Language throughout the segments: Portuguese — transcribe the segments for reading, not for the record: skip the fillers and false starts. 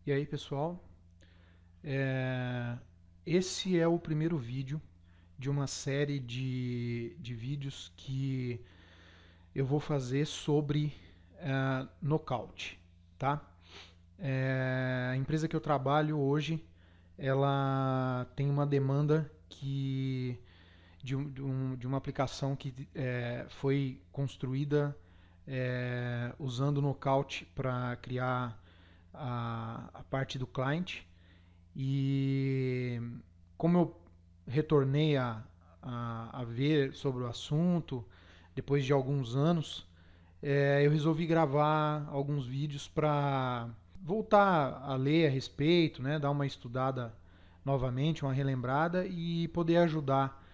E aí, pessoal, esse é o primeiro vídeo de uma série de vídeos que eu vou fazer sobre nocaute, tá? A empresa que eu trabalho hoje, ela tem uma demanda de uma aplicação que foi construída usando o Knockout para criar a parte do client. E como eu retornei a ver sobre o assunto depois de alguns anos, eu resolvi gravar alguns vídeos para voltar a ler a respeito, né, dar uma estudada novamente, uma relembrada e poder ajudar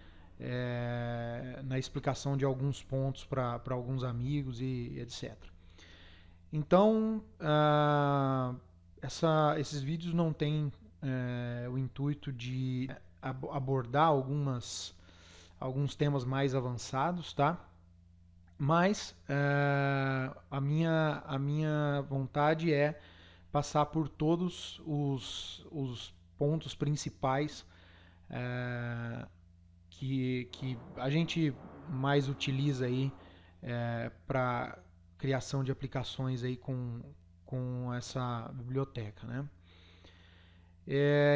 na explicação de alguns pontos para alguns amigos e etc. Então, esses vídeos não têm o intuito de abordar alguns temas mais avançados, tá? Mas a minha vontade é passar por todos os pontos principais que a gente mais utiliza aí para criação de aplicações aí com essa biblioteca, né?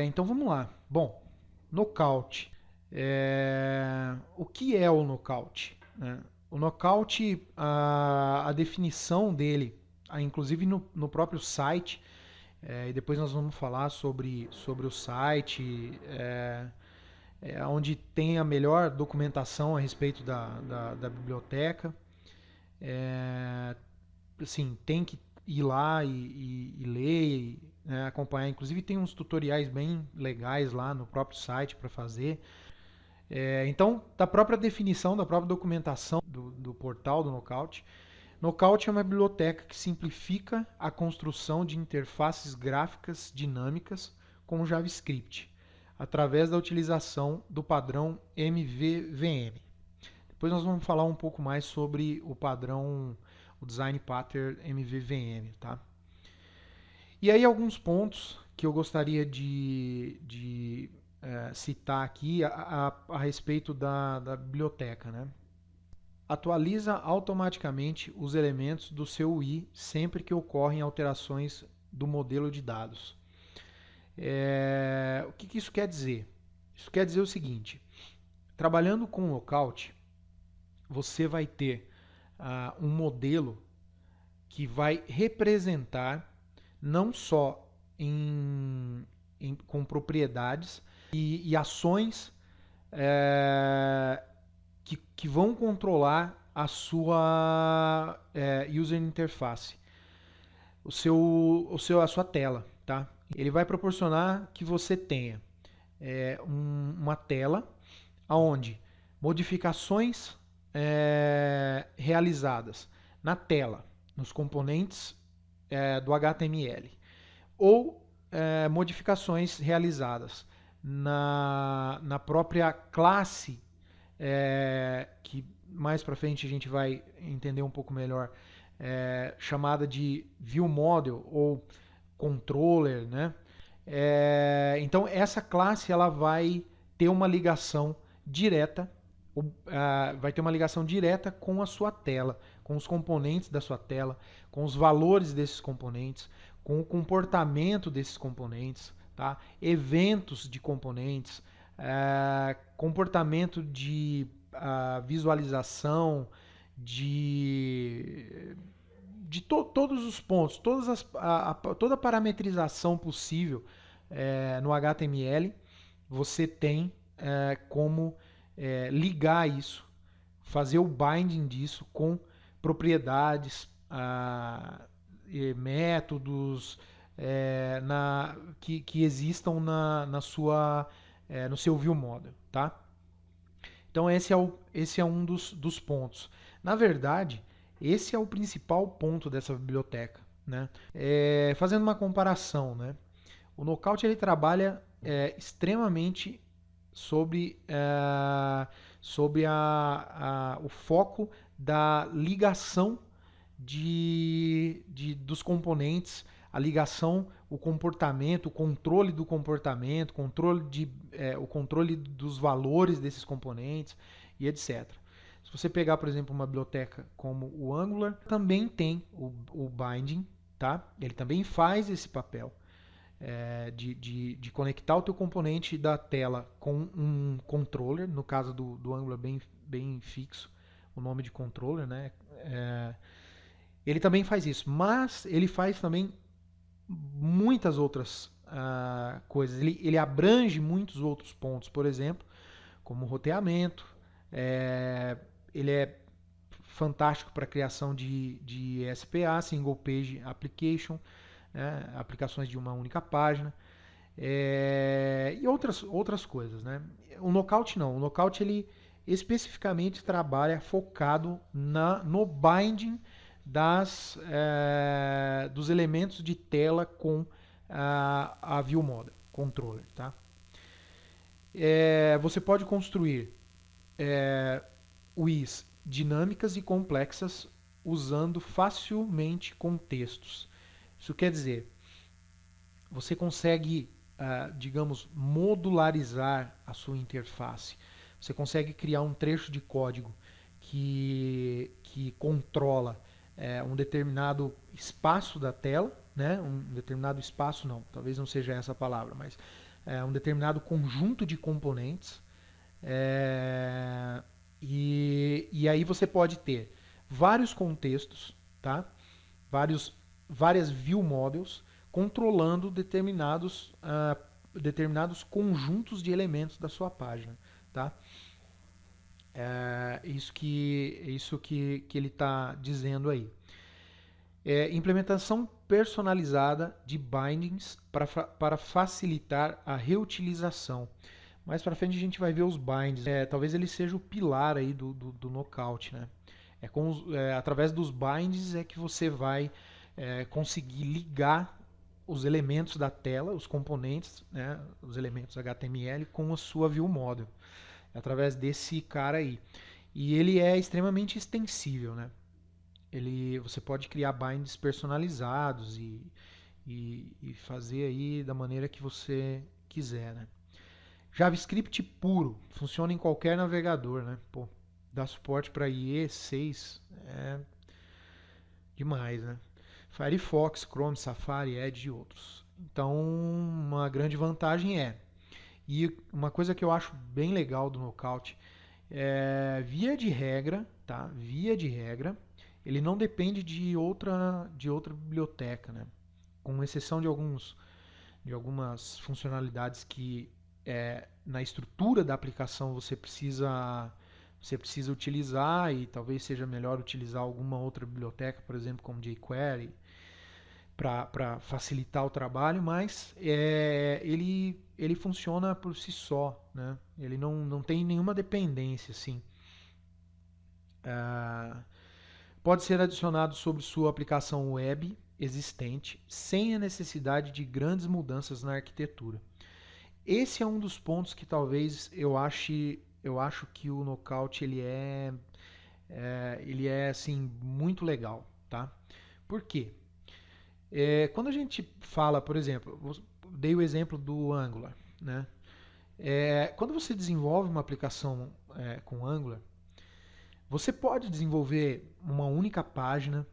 Então vamos lá. Bom, Knockout. O que é o Knockout, né? O Knockout, a definição dele, inclusive no próprio site, e depois nós vamos falar sobre o site, onde tem a melhor documentação a respeito da biblioteca. Assim, tem que ir lá e ler, né, acompanhar. Inclusive tem uns tutoriais bem legais lá no próprio site para fazer. Então, da própria definição, da própria documentação do portal do Knockout, Knockout é uma biblioteca que simplifica a construção de interfaces gráficas dinâmicas com JavaScript, através da utilização do padrão MVVM. Depois nós vamos falar um pouco mais sobre o padrão, o Design Pattern MVVM, tá? E aí alguns pontos que eu gostaria de citar aqui a respeito da biblioteca, né? Atualiza automaticamente os elementos do seu UI sempre que ocorrem alterações do modelo de dados. O que isso quer dizer? Isso quer dizer o seguinte: trabalhando com Lookout, você vai ter um modelo que vai representar não só com propriedades e ações que vão controlar a sua user interface, a sua tela, tá? Ele vai proporcionar que você tenha uma tela onde modificações realizadas na tela, nos componentes do HTML, ou modificações realizadas na própria classe, que mais para frente a gente vai entender um pouco melhor, chamada de ViewModel ou Controller, né? Então essa classe ela vai ter uma ligação direta, com a sua tela, com os componentes da sua tela, com os valores desses componentes, com o comportamento desses componentes, tá? Eventos de componentes, comportamento de visualização, todos os pontos, toda a parametrização possível no HTML, você tem como ligar isso, fazer o binding disso com propriedades, métodos que existam no seu ViewModel, tá? Então esse é um dos pontos. Na verdade, esse é o principal ponto dessa biblioteca, né? Fazendo uma comparação, né? O Knockout ele trabalha extremamente sobre o foco da ligação dos componentes a ligação, o comportamento, o controle do comportamento, o controle dos valores desses componentes e etc. Se você pegar, por exemplo, uma biblioteca como o Angular, também tem o binding, tá? Ele também faz esse papel de conectar o teu componente da tela com um controller, no caso do Angular bem fixo, o nome de controller, né? Ele também faz isso, mas ele faz também muitas outras coisas. Ele abrange muitos outros pontos, por exemplo, como roteamento. Ele é fantástico para a criação de SPA, Single Page Application, né, aplicações de uma única página, e outras coisas. Né? O Knockout não. O Knockout ele especificamente trabalha focado no binding dos elementos de tela com a View Model Controller. Tá? Você pode construir UIs dinâmicas e complexas usando facilmente contextos. Isso quer dizer, você consegue, digamos, modularizar a sua interface. Você consegue criar um trecho de código que controla um determinado espaço da tela, né? Um determinado espaço não, talvez não seja essa a palavra, mas um determinado conjunto de componentes. E aí você pode ter vários contextos, tá? Várias view models controlando determinados conjuntos de elementos da sua página, tá? Isso que ele está dizendo aí. Implementação personalizada de bindings para facilitar a reutilização. Mais para frente a gente vai ver os binds. Talvez ele seja o pilar aí do Knockout, né? Através dos binds é que você vai conseguir ligar os elementos da tela, os componentes, né, os elementos HTML com a sua view model. Através desse cara aí. E ele é extremamente extensível, né? Você pode criar binds personalizados e fazer aí da maneira que você quiser, né? JavaScript puro, funciona em qualquer navegador, né? Pô, dá suporte para IE6, é demais, né? Firefox, Chrome, Safari, Edge e outros. Então, uma grande vantagem e uma coisa que eu acho bem legal do Knockout via de regra, tá? Via de regra, ele não depende de outra biblioteca, né? Com exceção de algumas funcionalidades que na estrutura da aplicação você precisa utilizar e talvez seja melhor utilizar alguma outra biblioteca, por exemplo, como jQuery, para facilitar o trabalho, mas ele funciona por si só, né? Ele não tem nenhuma dependência, assim. Pode ser adicionado sobre sua aplicação web existente, sem a necessidade de grandes mudanças na arquitetura. Esse é um dos pontos que talvez eu acho que o Knockout ele é assim muito legal, tá? Por quê? Quando a gente fala, por exemplo, dei o exemplo do Angular, né? Quando você desenvolve uma aplicação com Angular, você pode desenvolver uma única página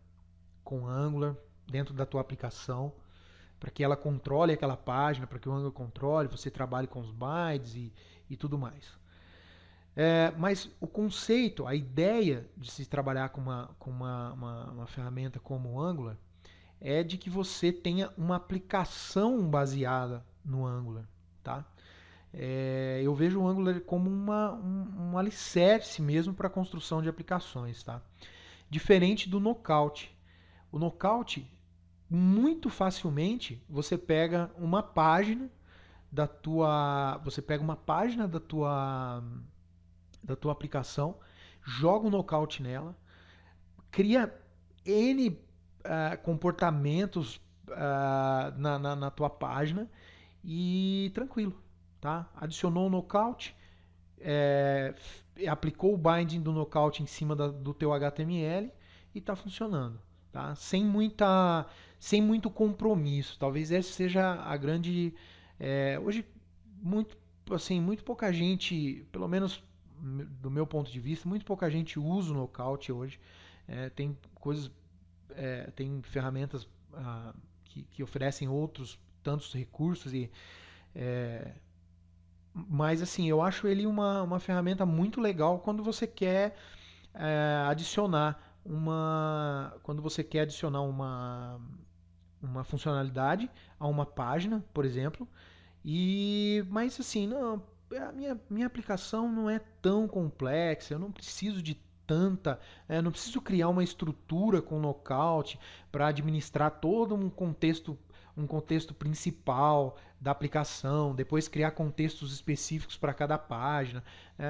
com Angular dentro da tua aplicação, para que ela controle aquela página, para que o Angular controle, você trabalhe com os bytes e tudo mais. Mas o conceito, a ideia de se trabalhar com uma ferramenta como o Angular é de que você tenha uma aplicação baseada no Angular. Tá? Eu vejo o Angular como um alicerce mesmo para a construção de aplicações. Tá? Diferente do Knockout. O Knockout, muito facilmente, você pega uma página da tua aplicação, joga o Knockout nela, cria N comportamentos na tua página e tranquilo, tá? Adicionou o Knockout, aplicou o binding do Knockout em cima do teu HTML e está funcionando, tá? Sem sem muito compromisso. Talvez essa seja a grande. Hoje, muito, assim, muito pouca gente, pelo menos do meu ponto de vista, muito pouca gente usa o Knockout hoje. Tem coisas, tem ferramentas que oferecem outros tantos recursos mas assim, eu acho ele uma ferramenta muito legal quando você quer adicionar uma funcionalidade a uma página, por exemplo. Mas assim, não, a minha aplicação não é tão complexa, eu não preciso de tanta, não preciso criar uma estrutura com Knockout para administrar todo um contexto principal da aplicação, depois criar contextos específicos para cada página.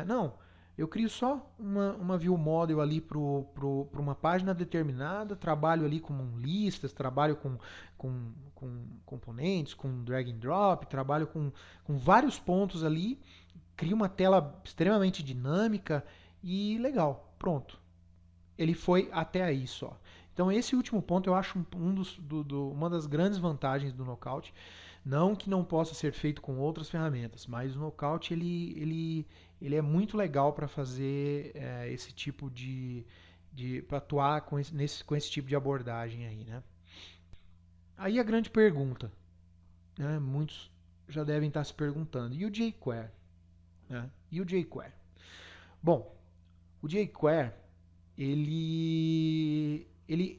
Não, eu crio só uma view model ali para uma página determinada, trabalho ali com listas, trabalho com componentes, com drag and drop, trabalho com vários pontos ali, crio uma tela extremamente dinâmica e legal, pronto. Ele foi até aí só. Então esse último ponto eu acho uma das grandes vantagens do Knockout. Não que não possa ser feito com outras ferramentas, mas o Knockout ele é muito legal para fazer esse tipo para atuar com esse tipo de abordagem aí, né? Aí a grande pergunta, né? Muitos já devem estar se perguntando, e o jQuery? Né? E o jQuery? Bom, o jQuery ele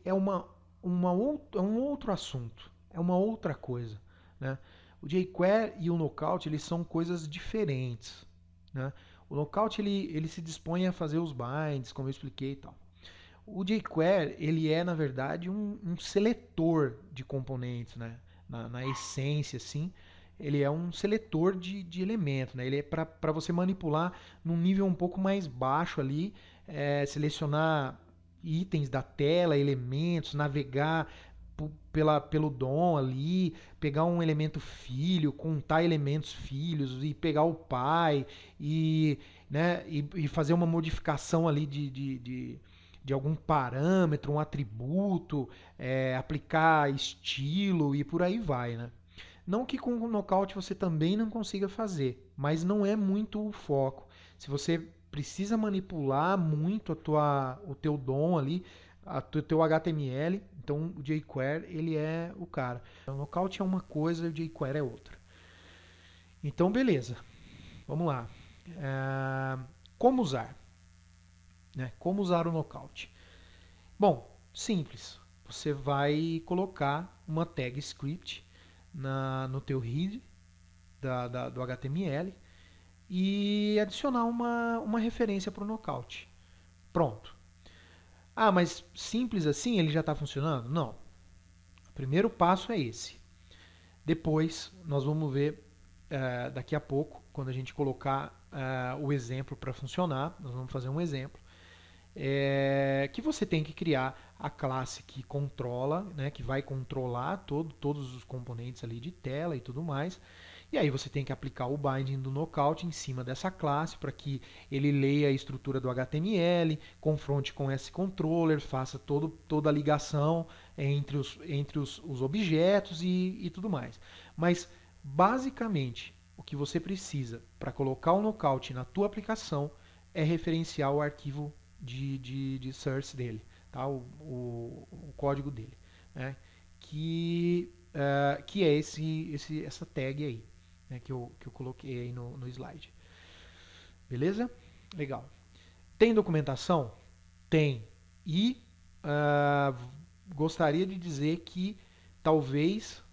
é é um outro assunto, é uma outra coisa, né? O jQuery e o Knockout eles são coisas diferentes, né? O Knockout ele se dispõe a fazer os binds, como eu expliquei e tal. O jQuery ele é na verdade um seletor de componentes, né? Na essência, assim, ele é um seletor de elementos, né? Ele é para você manipular num nível um pouco mais baixo ali, selecionar itens da tela, elementos, navegar pelo DOM ali, pegar um elemento filho, contar elementos filhos e pegar o pai e fazer uma modificação ali de algum parâmetro, um atributo, aplicar estilo e por aí vai, né? Não que com o Knockout você também não consiga fazer, mas não é muito o foco. Se você precisa manipular muito o teu DOM ali, o teu HTML, então o jQuery ele é o cara. O Knockout é uma coisa e o jQuery é outra. Então beleza, vamos lá. Como usar? Né? Como usar o Knockout? Bom, simples. Você vai colocar uma tag script no teu head do HTML e adicionar uma referência para o Knockout. Pronto. Ah, mas simples assim ele já está funcionando? Não. O primeiro passo é esse. Depois nós vamos ver daqui a pouco, quando a gente colocar o exemplo para funcionar, nós vamos fazer um exemplo. Que você tem que criar a classe que controla, né, que vai controlar todos os componentes ali de tela e tudo mais. E aí você tem que aplicar o binding do Knockout em cima dessa classe para que ele leia a estrutura do HTML, confronte com esse controller, faça toda a ligação entre os objetos e tudo mais. Mas basicamente o que você precisa para colocar o Knockout na tua aplicação é referenciar o arquivo de source dele, tá? o código dele, né? Que é essa tag aí, né? que eu coloquei aí no slide. Beleza? Legal. Tem documentação? Tem. E gostaria de dizer que talvez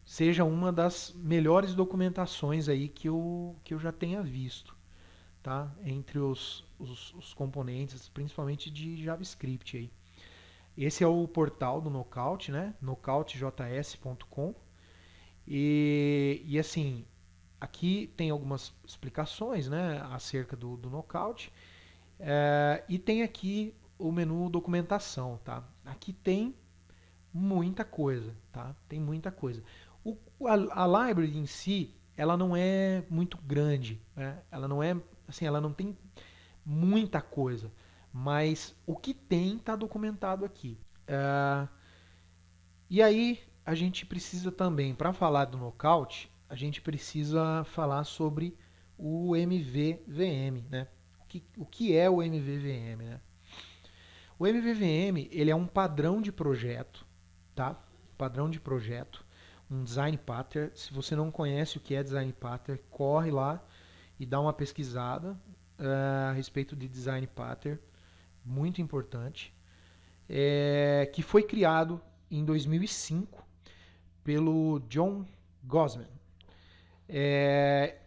seja uma das melhores documentações aí que eu já tenha visto. Tá? Entre os componentes, principalmente de JavaScript. Aí. Esse é o portal do Knockout, né? knockoutjs.com. E assim, aqui tem algumas explicações, né, acerca do Knockout. E tem aqui o menu documentação. Tá? Aqui tem muita coisa. Tá? Tem muita coisa. A library em si, ela não é muito grande. Né? Ela não é assim, ela não tem muita coisa, mas o que tem está documentado aqui. E aí a gente precisa também, para falar do Knockout, a gente precisa falar sobre o MVVM, né? O que é o MVVM, né? O MVVM, ele é um padrão de projeto, tá? Padrão de projeto, um design pattern. Se você não conhece o que é design pattern, corre lá e dá uma pesquisada a respeito de design pattern, muito importante, que foi criado em 2005 pelo John Gosman.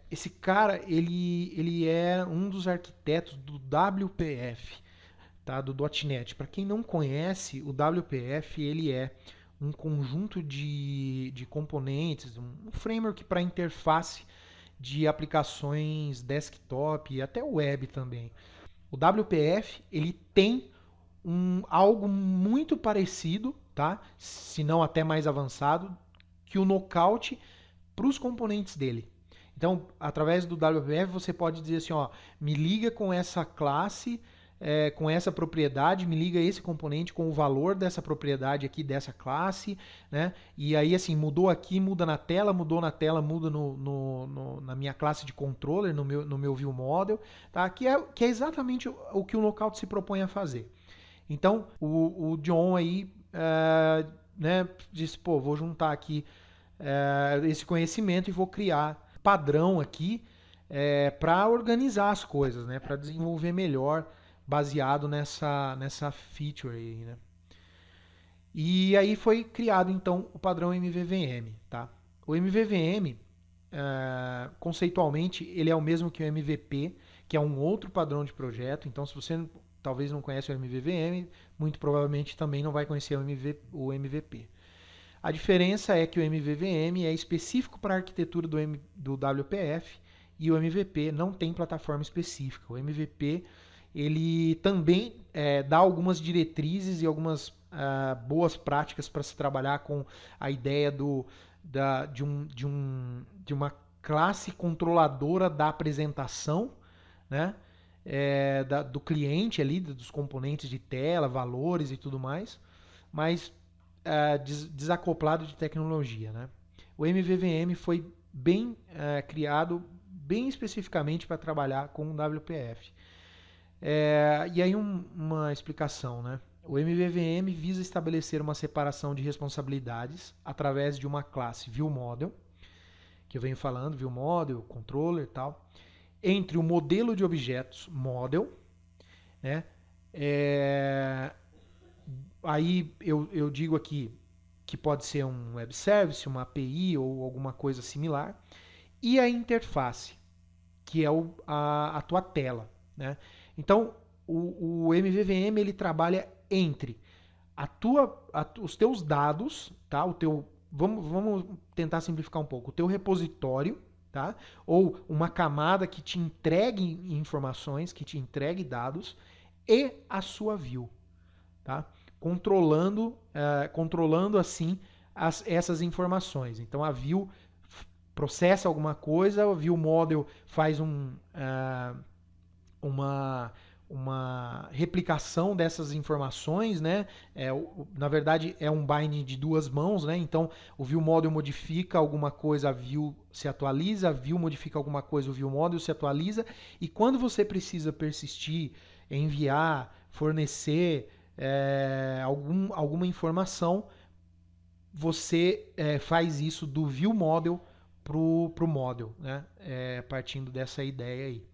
Esse cara, ele é um dos arquitetos do WPF, tá? Do .NET. Para quem não conhece, o WPF ele é um conjunto de componentes, um framework para interface de aplicações desktop e até web também. O WPF ele tem algo muito parecido, tá? Se não até mais avançado, que o Knockout para os componentes dele. Então, através do WPF, você pode dizer assim, ó, me liga com essa classe, com essa propriedade, me liga esse componente com o valor dessa propriedade aqui, dessa classe, né? E aí, assim, mudou aqui, muda na tela, mudou na tela, muda na minha classe de controller, no meu view model, tá? Que é exatamente o que o Knockout se propõe a fazer. Então, o John aí, né, disse, pô, vou juntar aqui esse conhecimento e vou criar padrão aqui para organizar as coisas, né, para desenvolver melhor baseado nessa feature aí, né? E aí foi criado então o padrão MVVM, tá? O MVVM conceitualmente ele é o mesmo que o MVP, que é um outro padrão de projeto. Então, se você talvez não conhece o MVVM, muito provavelmente também não vai conhecer o MVP. A diferença é que o MVVM é específico para a arquitetura do WPF e o MVP não tem plataforma específica. O MVP ele também dá algumas diretrizes e algumas boas práticas para se trabalhar com a ideia de uma classe controladora da apresentação, né? Do cliente ali, dos componentes de tela, valores e tudo mais, mas desacoplado de tecnologia, né? O MVVM foi bem criado bem especificamente para trabalhar com o WPF. E aí uma explicação, né? O MVVM visa estabelecer uma separação de responsabilidades através de uma classe ViewModel, que eu venho falando, ViewModel, Controller e tal, entre o modelo de objetos Model, né? Aí eu digo aqui que pode ser um web service, uma API ou alguma coisa similar, e a interface, que é a tua tela, né? Então, o MVVM ele trabalha entre os teus dados, tá? Vamos tentar simplificar um pouco. O teu repositório, tá? Ou uma camada que te entregue informações, que te entregue dados, e a sua view, tá? Controlando assim essas informações. Então a view processa alguma coisa, o view model faz uma replicação dessas informações, né? Na verdade é um binding de duas mãos, né? Então o view model modifica alguma coisa, a view se atualiza, a view modifica alguma coisa, o view model se atualiza, e quando você precisa persistir, enviar, fornecer alguma informação, você faz isso do view model para o model, né? Partindo dessa ideia aí,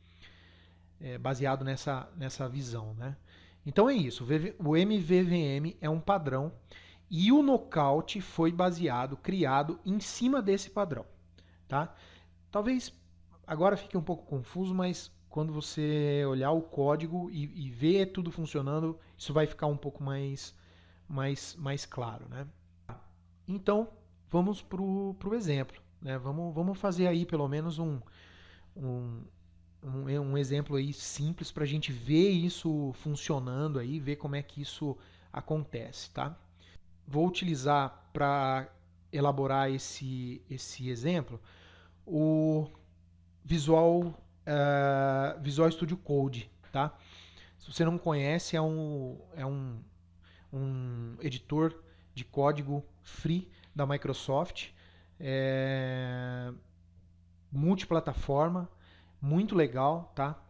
baseado nessa visão, né? Então é isso, o MVVM é um padrão e o Knockout foi criado em cima desse padrão, tá? Talvez agora fique um pouco confuso, mas quando você olhar o código e ver tudo funcionando, isso vai ficar um pouco mais claro, né? Então, vamos para o exemplo, né? Vamos fazer aí pelo menos um exemplo aí simples para a gente ver isso funcionando aí, ver como é que isso acontece, tá? Vou utilizar para elaborar esse exemplo o Visual Studio Code, tá? Se você não conhece, é um editor de código free da Microsoft, multiplataforma, muito legal, tá?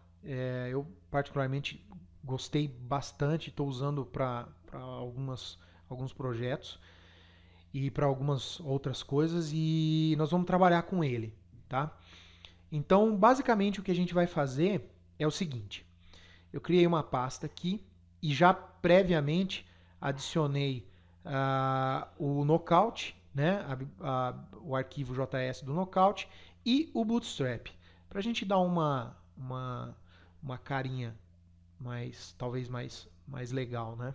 Eu particularmente gostei bastante, estou usando para alguns projetos e para algumas outras coisas e nós vamos trabalhar com ele, tá? Então, basicamente o que a gente vai fazer é o seguinte: eu criei uma pasta aqui e já previamente adicionei o Knockout, né, o arquivo JS do Knockout e o Bootstrap, para a gente dar uma carinha talvez mais legal, né?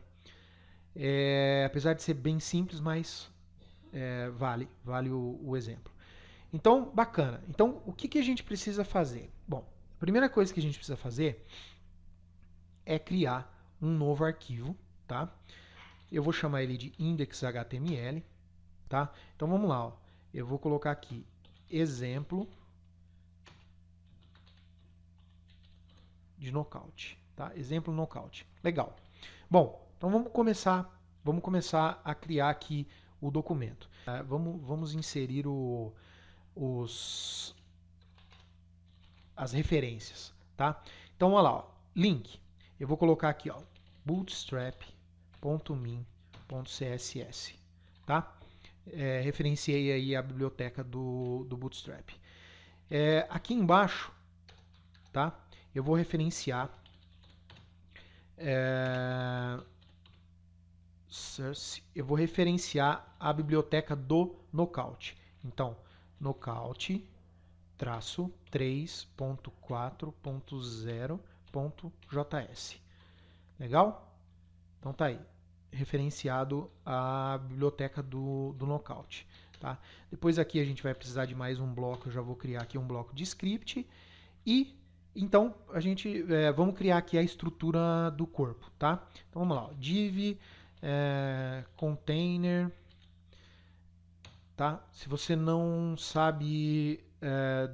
Apesar de ser bem simples, mas vale o exemplo. Então, bacana. Então, o que a gente precisa fazer? Bom, a primeira coisa que a gente precisa fazer é criar um novo arquivo, tá? Eu vou chamar ele de index.html, tá? Então vamos lá, ó. Eu vou colocar aqui exemplo de knockout, tá? Exemplo knockout. Legal. Bom, então vamos começar a criar aqui o documento. Vamos inserir as referências, tá? Então olha lá, ó. Link. Eu vou colocar aqui, ó, bootstrap.min.css, tá? Referenciei aí a biblioteca do Bootstrap. Aqui embaixo, tá? Eu vou referenciar a biblioteca do Knockout. Então, knockout-3.4.0.js. Legal? Então tá aí, referenciado a biblioteca do Knockout. Tá? Depois aqui a gente vai precisar de mais um bloco, eu já vou criar aqui um bloco de script. E então vamos criar aqui a estrutura do corpo. Tá? Então vamos lá, div, container. Tá? Se você não sabe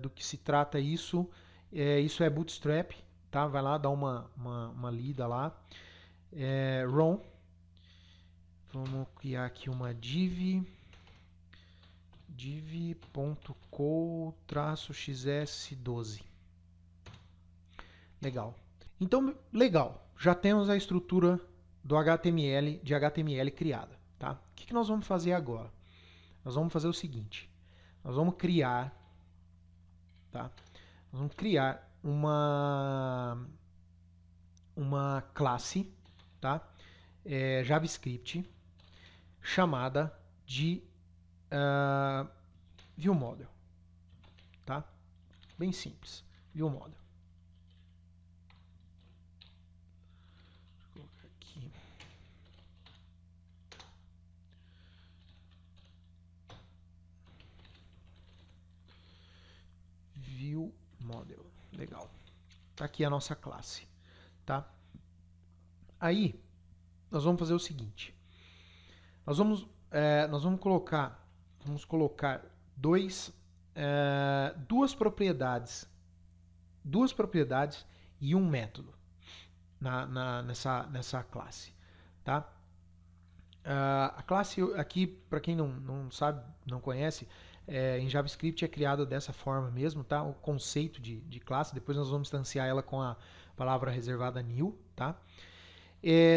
do que se trata isso é Bootstrap. Tá? Vai lá, dá uma lida lá. ROM. Vamos criar aqui uma div.co-xs12. Legal. Então, legal. Já temos a estrutura de HTML criada. Tá? O que nós vamos fazer agora? Nós vamos fazer o seguinte. Nós vamos criar, tá? Nós vamos criar uma classe, tá? JavaScript chamada de ViewModel, tá? Bem simples, ViewModel. Vou colocar aqui. ViewModel, legal. Tá aqui a nossa classe, tá? Aí nós vamos fazer o seguinte. Nós vamos colocar duas propriedades e um método nessa classe, tá? A classe aqui, para quem não sabe, não conhece, em JavaScript é criada dessa forma mesmo, tá? O conceito de classe. Depois nós vamos instanciar ela com a palavra reservada new, tá?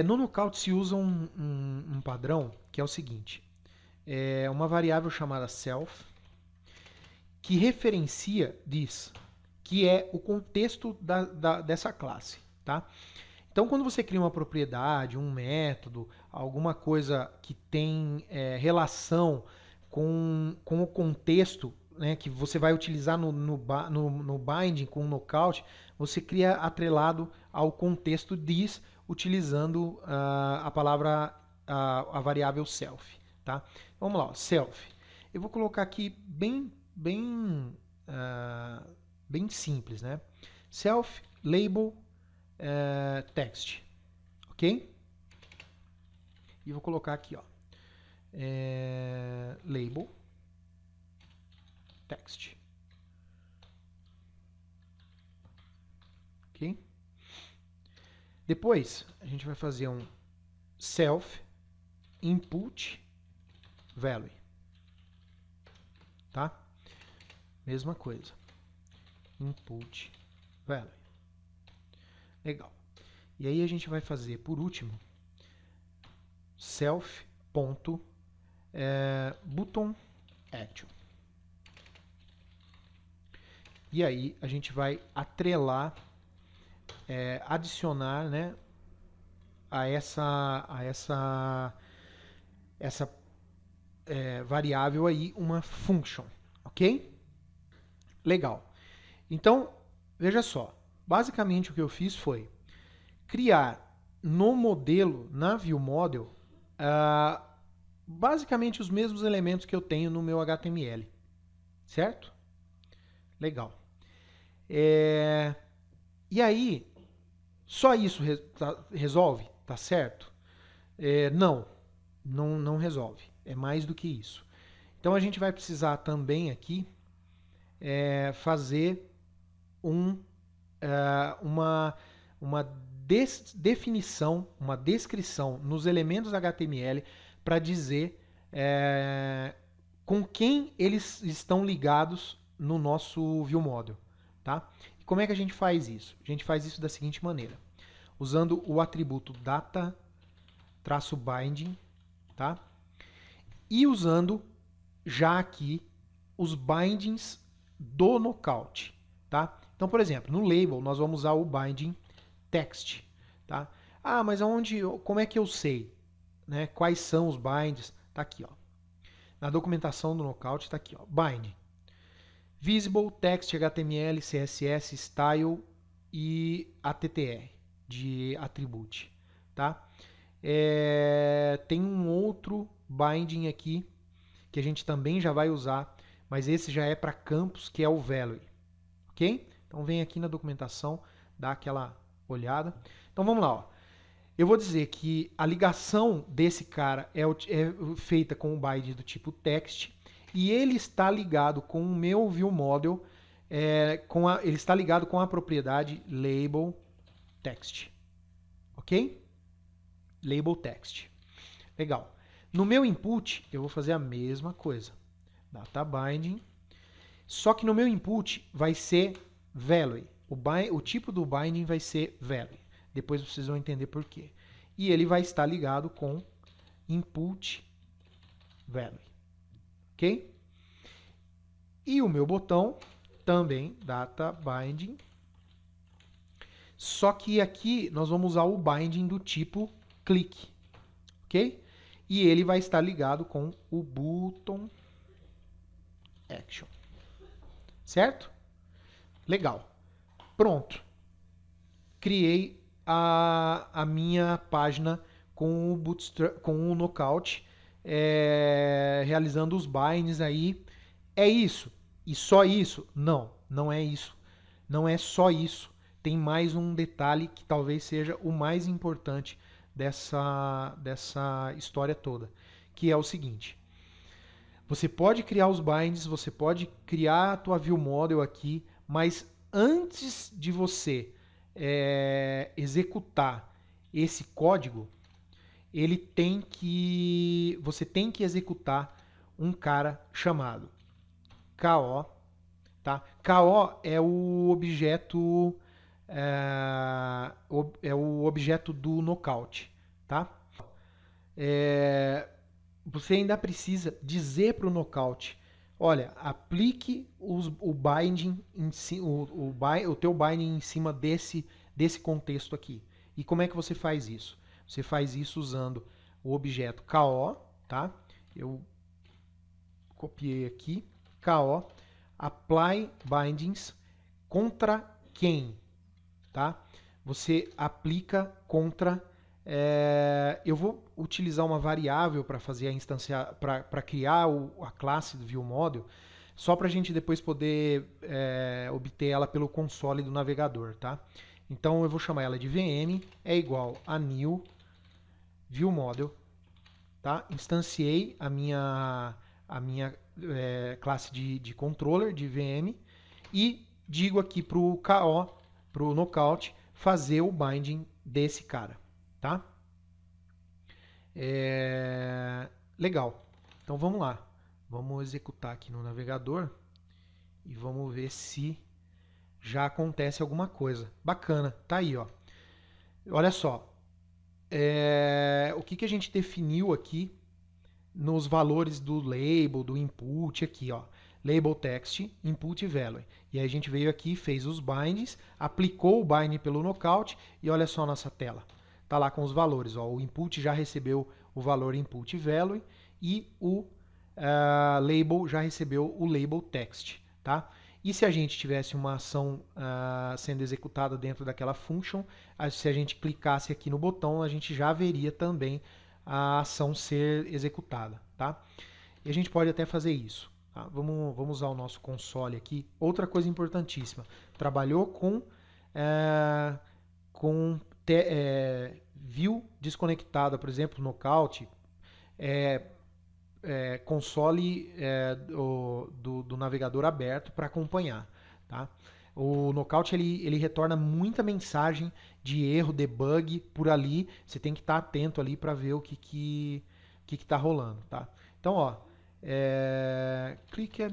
No Knockout se usa um padrão que é o seguinte: uma variável chamada self que referencia this, que é o contexto dessa classe, tá? Então, quando você cria uma propriedade, um método, alguma coisa que tem relação com o contexto, né, que você vai utilizar no binding com o knockout, você cria atrelado ao contexto this, utilizando a palavra, a variável self. Tá? Vamos lá, ó, self. Eu vou colocar aqui bem simples, né? Self label text, ok? E vou colocar aqui, ó, label text, ok? Depois a gente vai fazer um self input value, tá? Mesma coisa, input value. Legal. E aí a gente vai fazer, por último, self.button action. E aí a gente vai atrelar, adicionar, né, a essa variável aí uma function, ok? Legal. Então, veja só. Basicamente o que eu fiz foi criar no modelo, na ViewModel, basicamente os mesmos elementos que eu tenho no meu HTML. Certo? Legal. E aí, só isso resolve? Tá certo? Não resolve. É mais do que isso. Então a gente vai precisar também aqui fazer uma definição, uma descrição nos elementos HTML para dizer com quem eles estão ligados no nosso ViewModel. Tá? E como é que a gente faz isso? A gente faz isso da seguinte maneira. Usando o atributo data-binding, tá? E usando já aqui os bindings do knockout, tá? Então, por exemplo, no label nós vamos usar o binding text, tá? Ah, mas como é que eu sei, né? Quais são os bindings? Tá aqui, ó. Na documentação do knockout tá aqui, ó. Binding. Visible, text, HTML, CSS, style e ATTR de attribute, tá? Tem um outro binding aqui que a gente também já vai usar, mas esse já é para campos, que é o value, ok? Então vem aqui na documentação, dá aquela olhada. Então vamos lá, ó. Eu vou dizer que a ligação desse cara é feita com o binding do tipo text e ele está ligado com o meu ViewModel, ele está ligado com a propriedade label text, ok? Label text. Legal. No meu input, eu vou fazer a mesma coisa. Data binding. Só que no meu input vai ser value. O tipo do binding vai ser value. Depois vocês vão entender por quê. E ele vai estar ligado com input value. Ok? E o meu botão também, data binding. Só que aqui nós vamos usar o binding do tipo click. Ok? E ele vai estar ligado com o button action. Certo? Legal. Pronto. Criei a minha página com o Knockout, realizando os binds aí. É isso? E só isso? Não, não é isso. Não é só isso. Tem mais um detalhe que talvez seja o mais importante dessa história toda, que é o seguinte. Você pode criar os binds, você pode criar a tua ViewModel aqui, mas antes de você executar esse código, você tem que executar um cara chamado KO, tá? KO é o objeto do knockout, tá? Você ainda precisa dizer para o knockout, olha, aplique o binding o teu binding em cima desse contexto aqui. E como é que você faz isso? Você faz isso usando o objeto KO, tá? Eu copiei aqui, KO, apply bindings contra quem, tá? Você aplica contra eu vou utilizar uma variável para fazer a instância, para criar a classe do ViewModel, só para a gente depois poder obter ela pelo console do navegador, tá? Então eu vou chamar ela de VM é igual a new ViewModel, tá? Instanciei a minha classe de controller de VM e digo aqui para o KO, para o Knockout, fazer o binding desse cara. Tá? Legal. Então vamos lá, vamos executar aqui no navegador e vamos ver se já acontece alguma coisa. Bacana, tá aí, ó. Olha só, o que a gente definiu aqui nos valores do label, do input aqui, ó. Label text, input value. E aí a gente veio aqui, fez os binds, aplicou o bind pelo knockout e olha só a nossa tela. Tá lá com os valores, ó. O input já recebeu o valor input value e o label já recebeu o label text, tá? E se a gente tivesse uma ação sendo executada dentro daquela function, se a gente clicasse aqui no botão, a gente já veria também a ação ser executada, tá? E a gente pode até fazer isso. Tá? Vamos usar o nosso console aqui. Outra coisa importantíssima, trabalhou com view desconectada, por exemplo, knockout, console do navegador aberto para acompanhar, tá? O Knockout ele retorna muita mensagem de erro, debug por ali. Você tem que estar atento ali para ver o que está rolando, tá? Então, ó, clique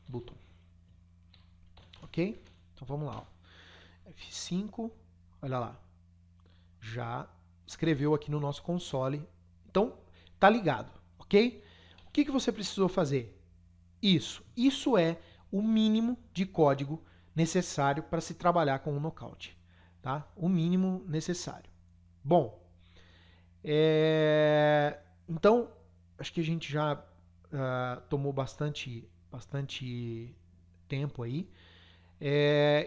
button, ok? Então vamos lá, ó. F5, olha lá, já escreveu aqui no nosso console. Então tá ligado, ok? O que você precisou fazer? Isso é o mínimo de código necessário para se trabalhar com o Knockout, tá? O mínimo necessário. Bom, então acho que a gente já tomou bastante tempo aí.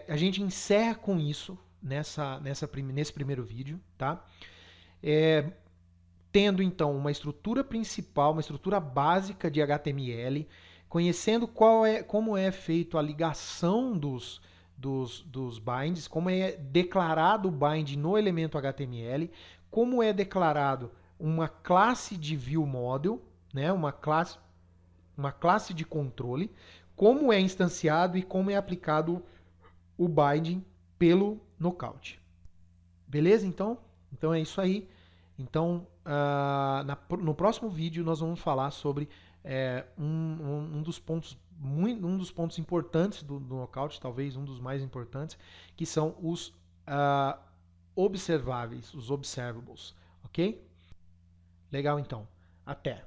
A gente encerra com isso nesse primeiro vídeo, tá? Tendo então uma estrutura principal, uma estrutura básica de HTML, conhecendo como é feito a ligação dos binds, como é declarado o bind no elemento HTML, como é declarado uma classe de viewModel, né, uma classe de controle, como é instanciado e como é aplicado o binding pelo Knockout. Beleza, então? Então é isso aí. Então, no próximo vídeo nós vamos falar sobre um dos pontos importantes do Knockout, talvez um dos mais importantes, que são os observáveis, os observables, ok? Legal, então. Até!